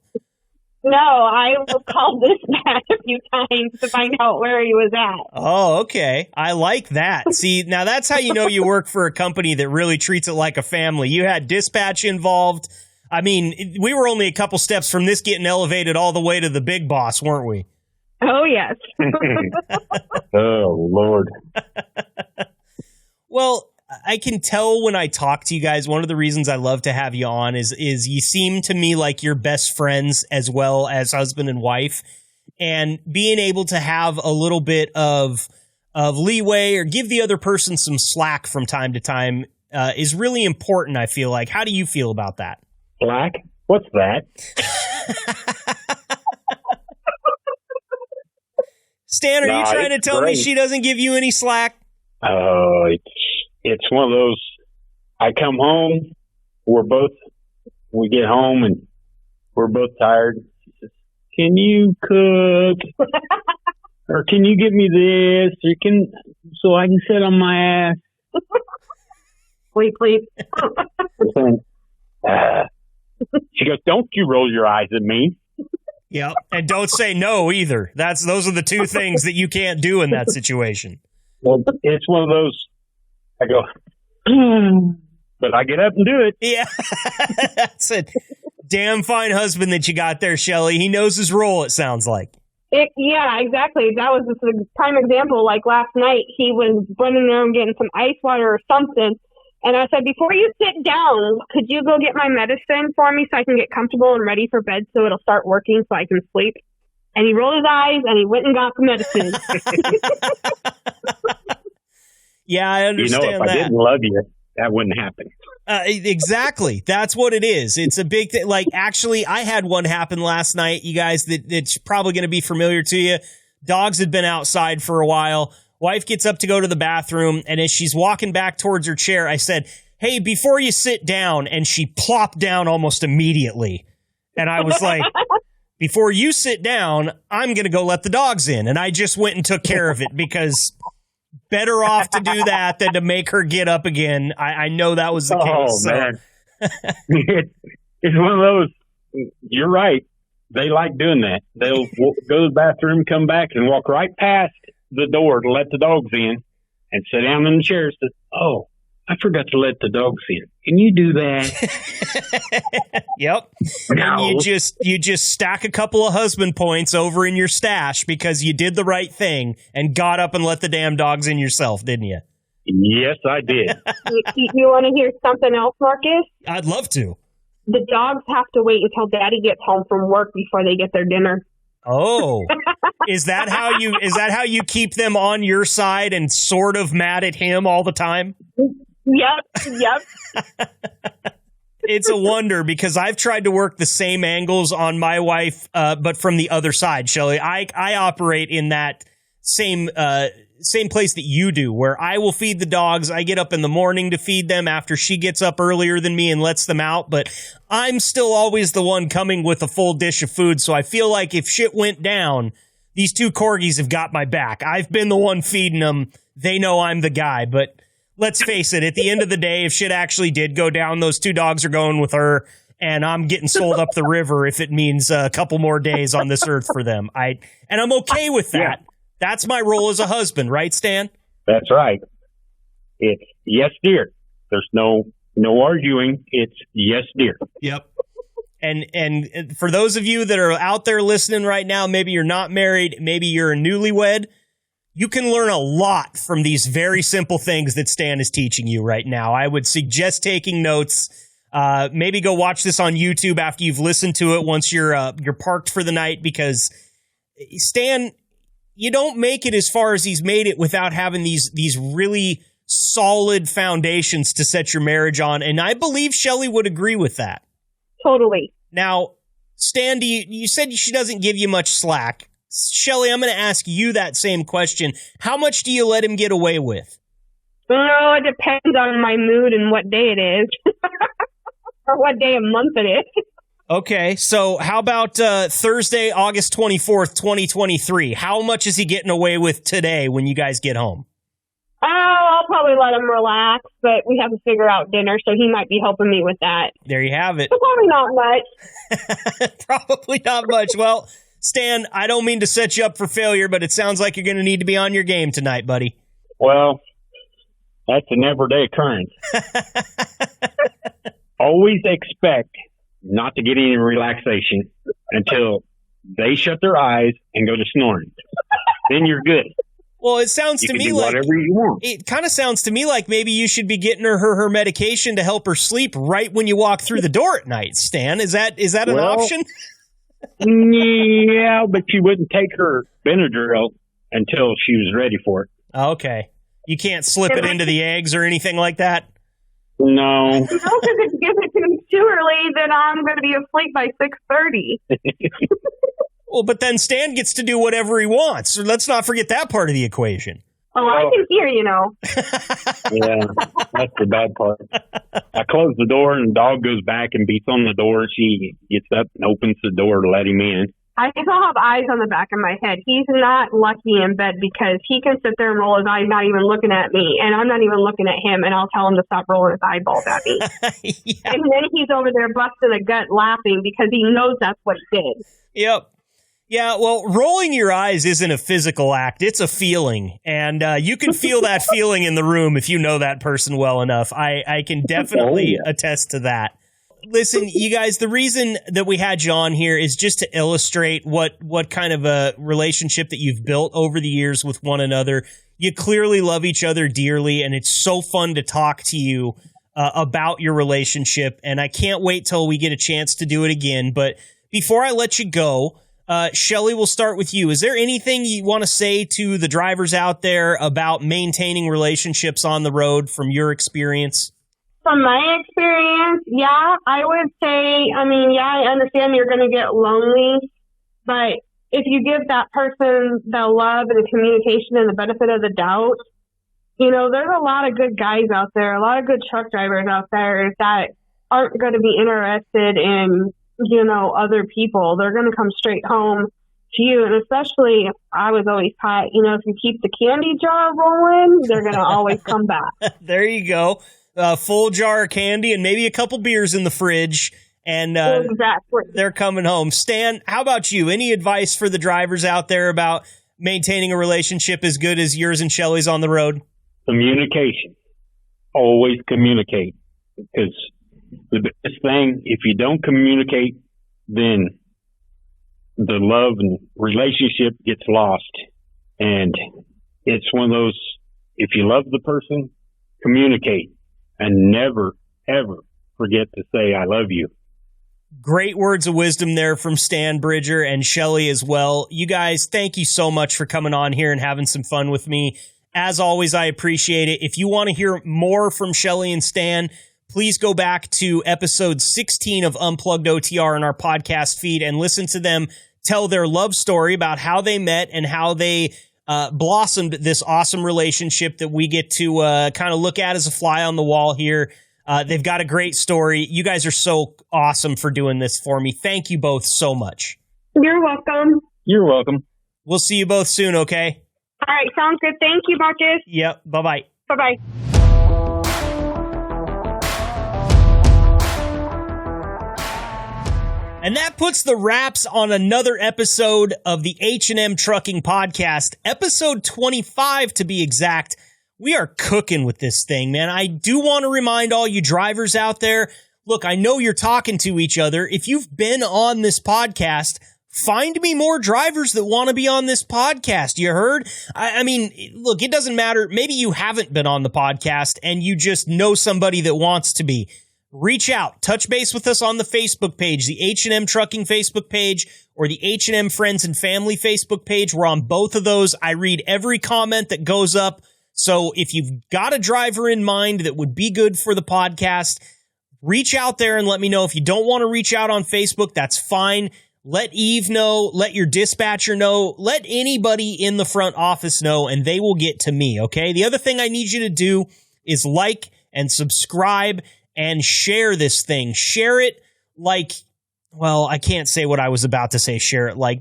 No, I called dispatch a few times to find out where he was at. Oh, okay. I like that. See, now that's how you know you work for a company that really treats it like a family. You had dispatch involved. I mean, we were only a couple steps from this getting elevated all the way to the big boss, weren't we? Oh, yes. Oh, Lord. Well, I can tell when I talk to you guys, one of the reasons I love to have you on is you seem to me like you're best friends as well as husband and wife, and being able to have a little bit of leeway or give the other person some slack from time to time is really important, I feel like. How do you feel about that? Slack? What's that? Stan, are you trying to tell me she doesn't give you any slack? Oh, it's one of those, I come home, we get home and we're both tired. She says, can you cook? Or can you give me this? So I can sit on my ass. Sleep. She goes, don't you roll your eyes at me. Yeah, and don't say no either. Those are the two things that you can't do in that situation. Well, it's one of those, I go, but I get up and do it. Yeah, that's a damn fine husband that you got there, Shelly. He knows his role, it sounds like. Yeah, exactly. That was just a prime example. Like last night, he was running around getting some ice water or something. And I said, before you sit down, could you go get my medicine for me so I can get comfortable and ready for bed so it'll start working so I can sleep? And he rolled his eyes and he went and got the medicine. Yeah, I understand that. If I didn't love you, that wouldn't happen. Exactly. That's what it is. It's a big thing. Like, actually, I had one happen last night, you guys, that's probably going to be familiar to you. Dogs had been outside for a while. Wife gets up to go to the bathroom, and as she's walking back towards her chair, I said, hey, before you sit down, and she plopped down almost immediately. And I was like, before you sit down, I'm going to go let the dogs in. And I just went and took care of it because better off to do that than to make her get up again. I know that was the case. Oh, man. It's one of those, you're right. They like doing that. They'll go to the bathroom, come back, and walk right past the door to let the dogs in and sit down in the chair and say, oh, I forgot to let the dogs in. Can you do that? Yep. No. And you just stack a couple of husband points over in your stash because you did the right thing and got up and let the damn dogs in yourself, didn't you? Yes, I did. You want to hear something else, Marcus? I'd love to. The dogs have to wait until Daddy gets home from work before they get their dinner. Oh, is that how you keep them on your side and sort of mad at him all the time? Yep. It's a wonder because I've tried to work the same angles on my wife, but from the other side, Shelly. I operate in that same same place that you do, where I will feed the dogs. I get up in the morning to feed them after she gets up earlier than me and lets them out, but I'm still always the one coming with a full dish of food. So I feel like if shit went down, these two corgis have got my back. I've been the one feeding them. They know I'm the guy, but let's face it, at the end of the day, if shit actually did go down, those two dogs are going with her, and I'm getting sold up the river if it means a couple more days on this earth for them. And I'm okay with that. Yeah. That's my role as a husband, right, Stan? That's right. It's yes, dear. There's no arguing. It's yes, dear. Yep. And for those of you that are out there listening right now, maybe you're not married, maybe you're a newlywed, you can learn a lot from these very simple things that Stan is teaching you right now. I would suggest taking notes. Maybe go watch this on YouTube after you've listened to it once you're parked for the night, because Stan, you don't make it as far as he's made it without having these really solid foundations to set your marriage on. And I believe Shelly would agree with that. Totally. Now, Stan, you said she doesn't give you much slack. Shelly, I'm going to ask you that same question. How much do you let him get away with? Oh, it depends on my mood and what day it is. Or what day of month it is. Okay, so how about Thursday, August 24th, 2023? How much is he getting away with today when you guys get home? Oh, I'll probably let him relax, but we have to figure out dinner, so he might be helping me with that. There you have it. Probably not much. Probably not much. Well, Stan, I don't mean to set you up for failure, but it sounds like you're going to need to be on your game tonight, buddy. Well, that's an everyday occurrence. Always expect not to get any relaxation until they shut their eyes and go to snoring. Then you're good. Well, it sounds to me like whatever you want. It kind of sounds to me like maybe you should be getting her medication to help her sleep right when you walk through the door at night, Stan. Is that an option? Yeah, but she wouldn't take her Benadryl until she was ready for it. Okay. You can't slip it into the eggs or anything like that? No. No, because if you give it to me too early, then I'm going to be asleep by 6:30. Well, but then Stan gets to do whatever he wants. So let's not forget that part of the equation. Oh, I can hear, Yeah, that's the bad part. I close the door and the dog goes back and beats on the door. She gets up and opens the door to let him in. I still have eyes on the back of my head. He's not lucky in bed because he can sit there and roll his eyes, not even looking at me, and I'm not even looking at him, and I'll tell him to stop rolling his eyeballs at me. Yeah. And then he's over there busting a gut laughing because he knows that's what he did. Yep. Yeah, well, rolling your eyes isn't a physical act. It's a feeling, and you can feel that feeling in the room if you know that person well enough. I can definitely attest to that. Listen, you guys, the reason that we had you on here is just to illustrate what kind of a relationship that you've built over the years with one another. You clearly love each other dearly, and it's so fun to talk to you about your relationship, and I can't wait till we get a chance to do it again. But before I let you go, Shelly, we'll start with you. Is there anything you want to say to the drivers out there about maintaining relationships on the road from your experience? From my experience, I would say, I understand you're going to get lonely, but if you give that person the love and the communication and the benefit of the doubt, there's a lot of good guys out there, a lot of good truck drivers out there that aren't going to be interested in, other people. They're going to come straight home to you. And especially, I was always taught, if you keep the candy jar rolling, they're going to always come back. There you go. Full jar of candy and maybe a couple beers in the fridge, and exactly. They're coming home. Stan, how about you? Any advice for the drivers out there about maintaining a relationship as good as yours and Shelly's on the road? Communication. Always communicate. Because the biggest thing, if you don't communicate, then the love and relationship gets lost. And it's one of those, if you love the person, communicate. And never, ever forget to say, I love you. Great words of wisdom there from Stan Bridger and Shelly as well. You guys, thank you so much for coming on here and having some fun with me. As always, I appreciate it. If you want to hear more from Shelly and Stan, please go back to episode 16 of Unplugged OTR in our podcast feed and listen to them tell their love story about how they met and how they blossomed this awesome relationship that we get to kind of look at as a fly on the wall here. They've got a great story. You guys are so awesome for doing this for me. Thank you both so much. You're welcome. You're welcome. We'll see you both soon, okay? All right, sounds good. Thank you, Marcus. Yep, bye-bye. Bye-bye. And that puts the wraps on another episode of the H&M Trucking Podcast, episode 25 to be exact. We are cooking with this thing, man. I do want to remind all you drivers out there, look, I know you're talking to each other. If you've been on this podcast, find me more drivers that want to be on this podcast. You heard? I mean, look, it doesn't matter. Maybe you haven't been on the podcast and you just know somebody that wants to be. Reach out, touch base with us on the Facebook page, the H&M Trucking Facebook page, or the H&M Friends and Family Facebook page. We're on both of those. I read every comment that goes up. So if you've got a driver in mind that would be good for the podcast, reach out there and let me know. If you don't want to reach out on Facebook, that's fine. Let Eve know, let your dispatcher know, let anybody in the front office know, and they will get to me, okay? The other thing I need you to do is like and subscribe and share this thing. Share it like, well, I can't say what I was about to say. Share it like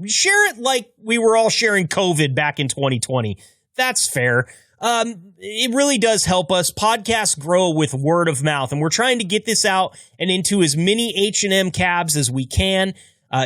we were all sharing COVID back in 2020. That's fair. It really does help us. Podcasts grow with word of mouth, and we're trying to get this out and into as many H&M cabs as we can.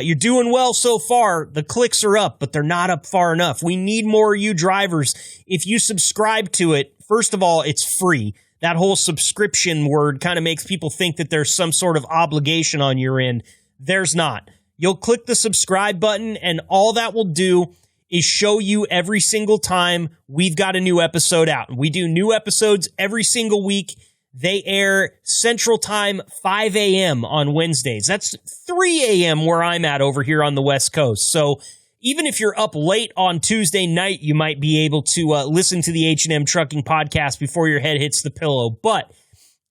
You're doing well so far. The clicks are up, but they're not up far enough. We need more of you drivers. If you subscribe to it, first of all, it's free. That whole subscription word kind of makes people think that there's some sort of obligation on your end. There's not. You'll click the subscribe button, and all that will do is show you every single time we've got a new episode out. We do new episodes every single week. They air Central Time, 5 a.m. on Wednesdays. That's 3 a.m. where I'm at over here on the West Coast. So even if you're up late on Tuesday night, you might be able to listen to the H&M Trucking Podcast before your head hits the pillow. But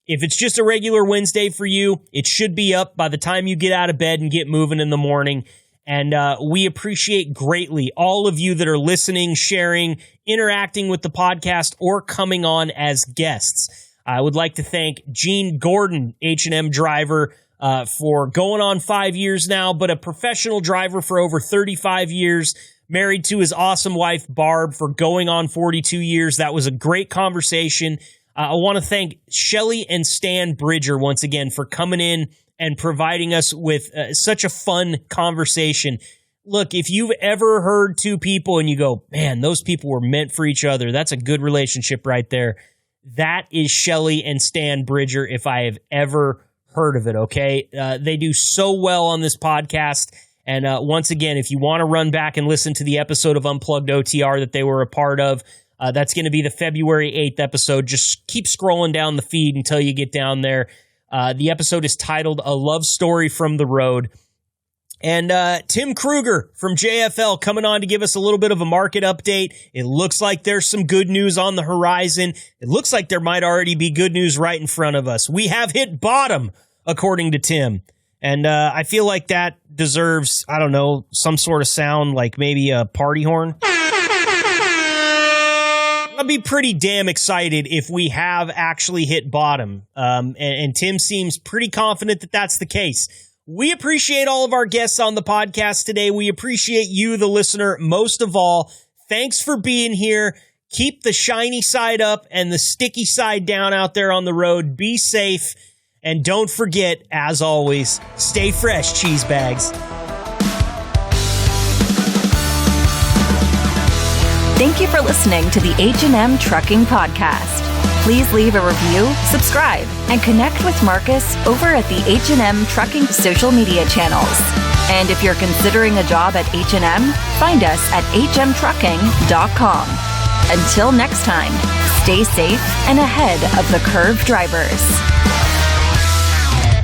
if it's just a regular Wednesday for you, it should be up by the time you get out of bed and get moving in the morning. And we appreciate greatly all of you that are listening, sharing, interacting with the podcast, or coming on as guests. I would like to thank Gene Gordon, H&M driver, for going on 5 years now, but a professional driver for over 35 years, married to his awesome wife, Barb, for going on 42 years. That was a great conversation. I want to thank Shelly and Stan Bridger once again for coming in and providing us with such a fun conversation. Look, if you've ever heard two people and you go, man, those people were meant for each other, that's a good relationship right there. That is Shelly and Stan Bridger, if I have ever heard of it, okay? They do so well on this podcast. And once again, if you want to run back and listen to the episode of Unplugged OTR that they were a part of, that's going to be the February 8th episode. Just keep scrolling down the feed until you get down there. The episode is titled A Love Story from the Road. And Tim Krueger from JFL coming on to give us a little bit of a market update. It looks like there's some good news on the horizon. It looks like there might already be good news right in front of us. We have hit bottom, according to Tim. And I feel like that deserves, I don't know, some sort of sound, like maybe a party horn. I'd be pretty damn excited if we have actually hit bottom. And Tim seems pretty confident that that's the case. We appreciate all of our guests on the podcast today. We appreciate you, the listener, most of all. Thanks for being here. Keep the shiny side up and the sticky side down out there on the road. Be safe. And don't forget, as always, stay fresh, cheese bags. Thank you for listening to the H&M Trucking Podcast. Please leave a review, subscribe, and connect with Marcus over at the H&M Trucking social media channels. And if you're considering a job at H&M, find us at hmtrucking.com. Until next time, stay safe and ahead of the curve drivers.